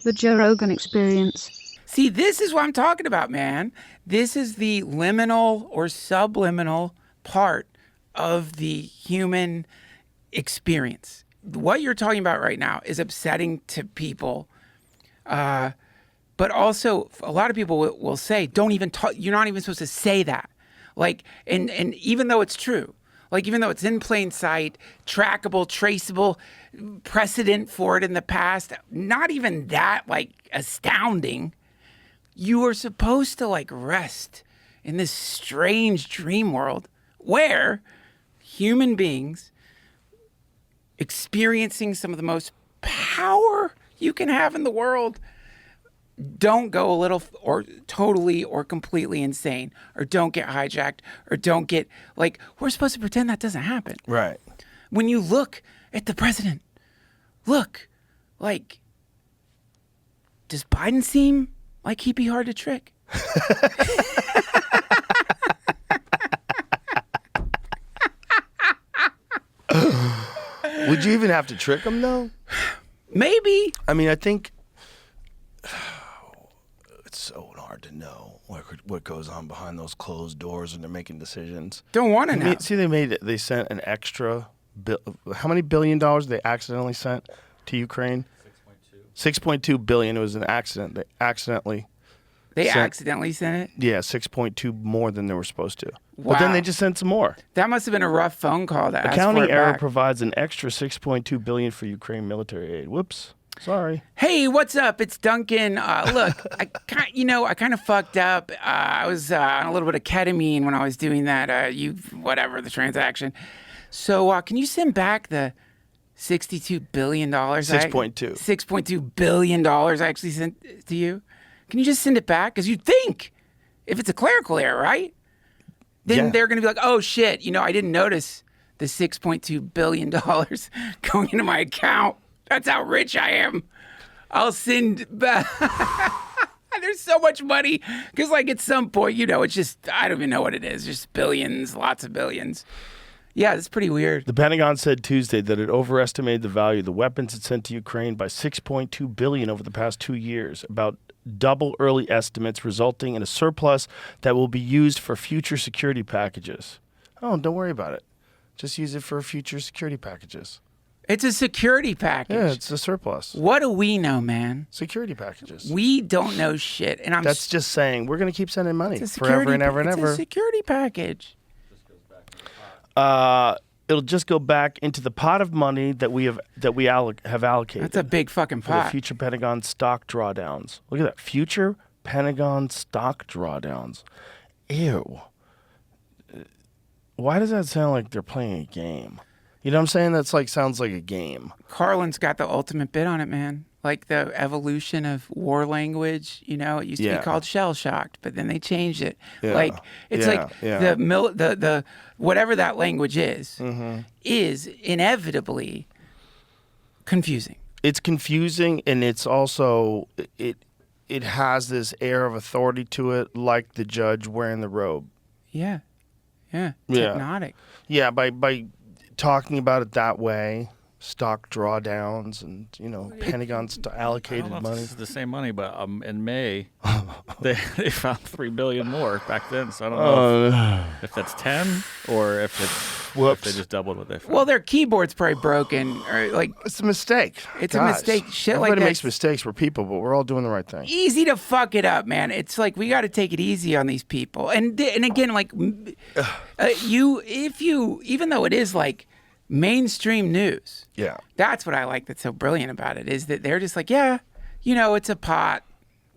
The Joe Rogan Experience. See, this is what I'm talking about, man. This is the liminal or subliminal part of the human experience. What you're talking about right now is upsetting to people. But also, a lot of people will say, don't even talk, you're not even supposed to say that. Like, and even though it's true, like, even though it's in plain sight, trackable, traceable, precedent for it in the past, not even that, like, astounding, you are supposed to, like, rest in this strange dream world where human beings experiencing some of the most power you can have in the world don't go a little or totally or completely insane, or don't get hijacked, or don't get, like, we're supposed to pretend that doesn't happen. Right. When you look at the president, look, like, does Biden seem like he'd be hard to trick? Would you even have to trick him, though? Maybe. I mean, I think it's so hard to know what goes on behind those closed doors when they're making decisions. Don't want to know. See, they sent an extra how many $1 billion they accidentally sent to Ukraine? 6.2 billion. It was an accident. They accidentally sent it? Yeah, 6.2 more than they were supposed to. Wow. But then they just sent some more. That must have been a rough phone call to ask for Accounting it error back. provides an extra 6.2 billion for Ukraine military aid. Whoops. Sorry. Hey, what's up? It's Duncan. Look, I kind of fucked up. I was on a little bit of ketamine when I was doing that. The transaction. So can you send back the $62 billion? 6.2. $6.2 billion I actually sent to you. Can you just send it back? Because you'd think, if it's a clerical error, right? Then they're going to be like, oh, shit, I didn't notice the $6.2 billion going into my account. That's how rich I am. I'll send back. There's so much money. Because, like, at some point, it's just, I don't even know what it is. Just billions, lots of billions. Yeah, it's pretty weird. The Pentagon said Tuesday that it overestimated the value of the weapons it sent to Ukraine by $6.2 billion over the past 2 years, about double early estimates, resulting in a surplus that will be used for future security packages. Oh, don't worry about it. Just use it for future security packages. It's a security package. Yeah, it's a surplus. What do we know, man? Security packages. We don't know shit. And That's just saying we're going to keep sending money it's a forever and ever and It's ever. a security package. It'll just go back into the pot of money that we have allocated. That's a big fucking for the pot. future Pentagon stock drawdowns. Look at that. Future Pentagon stock drawdowns. Ew. Why does that sound like they're playing a game? You know what I'm saying? That's like, sounds like a game. Carlin's got the ultimate bit on it, man. Like the evolution of war language, it used to be called shell-shocked, but then they changed it. Yeah. Like, it's the whatever that language is inevitably confusing. It's confusing, and it's also, it has this air of authority to it, like the judge wearing the robe. Yeah. Hypnotic. Yeah, by talking about it that way, stock drawdowns and, Pentagon allocated I don't know money. If this is the same money, but in May, they found $3 billion more back then. So I don't know if that's 10 or if they just doubled what they found. Well, their keyboard's probably broken, or like It's a mistake. It's Guys, a mistake. Shit like everybody that. makes mistakes. We're people, but we're all doing the right thing. Easy to fuck it up, man. It's like we got to take it easy on these people. And again, like even though it is like mainstream news. Yeah. That's what I like that's so brilliant about it, is that they're just like, it's a pot.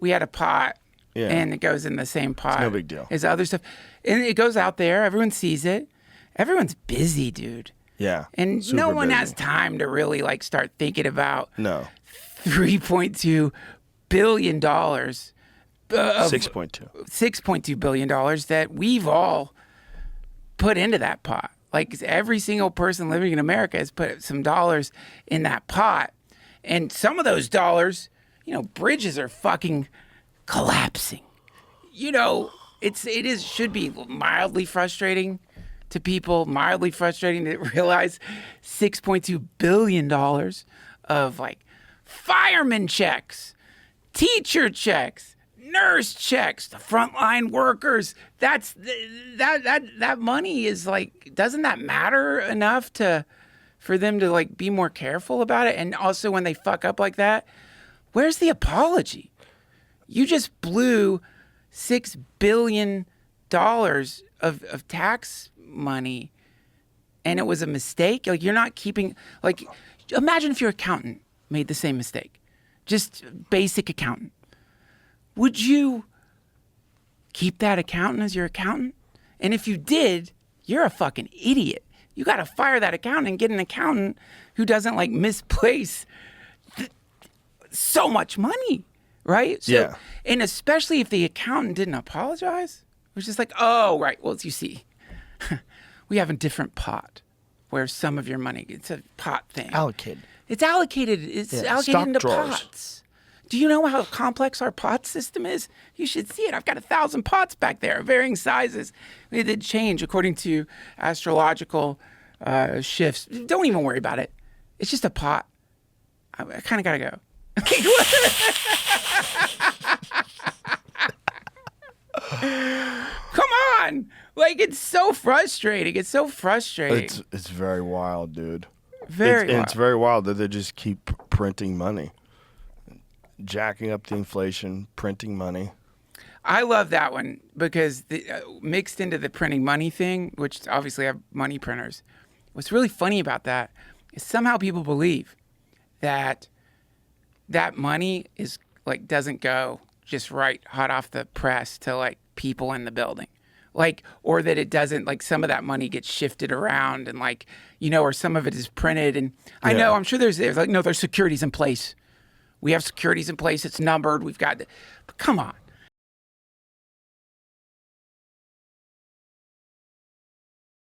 We had a pot. Yeah. And it goes in the same pot. no big deal. As other stuff. And it goes out there. Everyone sees it. Everyone's busy, dude. Yeah. And Super no one busy. has time to really like start thinking about No. $3.2 billion. $6.2. $6.2 billion that we've all put into that pot. Like every single person living in America has put some dollars in that pot. And some of those dollars, bridges are fucking collapsing. It should be mildly frustrating to people, mildly frustrating to realize $6.2 billion of like fireman checks teacher checks, nurse checks, the frontline workers. That money is like, doesn't that matter enough for them to like be more careful about it? And also when they fuck up like that, where's the apology? You just blew $6 billion of tax money and it was a mistake. Like, you're not keeping, like, imagine if your accountant made the same mistake. Just basic accountant. Would you keep that accountant as your accountant? And if you did, you're a fucking idiot. You got to fire that accountant and get an accountant who doesn't like misplace so much money, right? So, yeah. And especially if the accountant didn't apologize, it was just like, oh, right. Well, you see, we have a different pot where some of your money, it's a pot thing. Allocated. It's allocated. It's allocated Stock into drawers. pots. Do you know how complex our pot system is? You should see it. I've got 1,000 pots back there, varying sizes. It did change according to astrological shifts. Don't even worry about it. It's just a pot. I kind of got to go. Come on. Like, it's so frustrating. It's so frustrating. It's very wild, dude. Very wild. It's very wild that they just keep printing money. Jacking up the inflation, printing money. I love that one because mixed into the printing money thing, which obviously have money printers, what's really funny about that is somehow people believe that money is like doesn't go just right hot off the press to like people in the building. Like, or that it doesn't, like some of that money gets shifted around and like, you know, or some of it is printed. And I know, I'm sure there's like, no, there's securities in place. We have securities in place. It's numbered. We've got, but come on.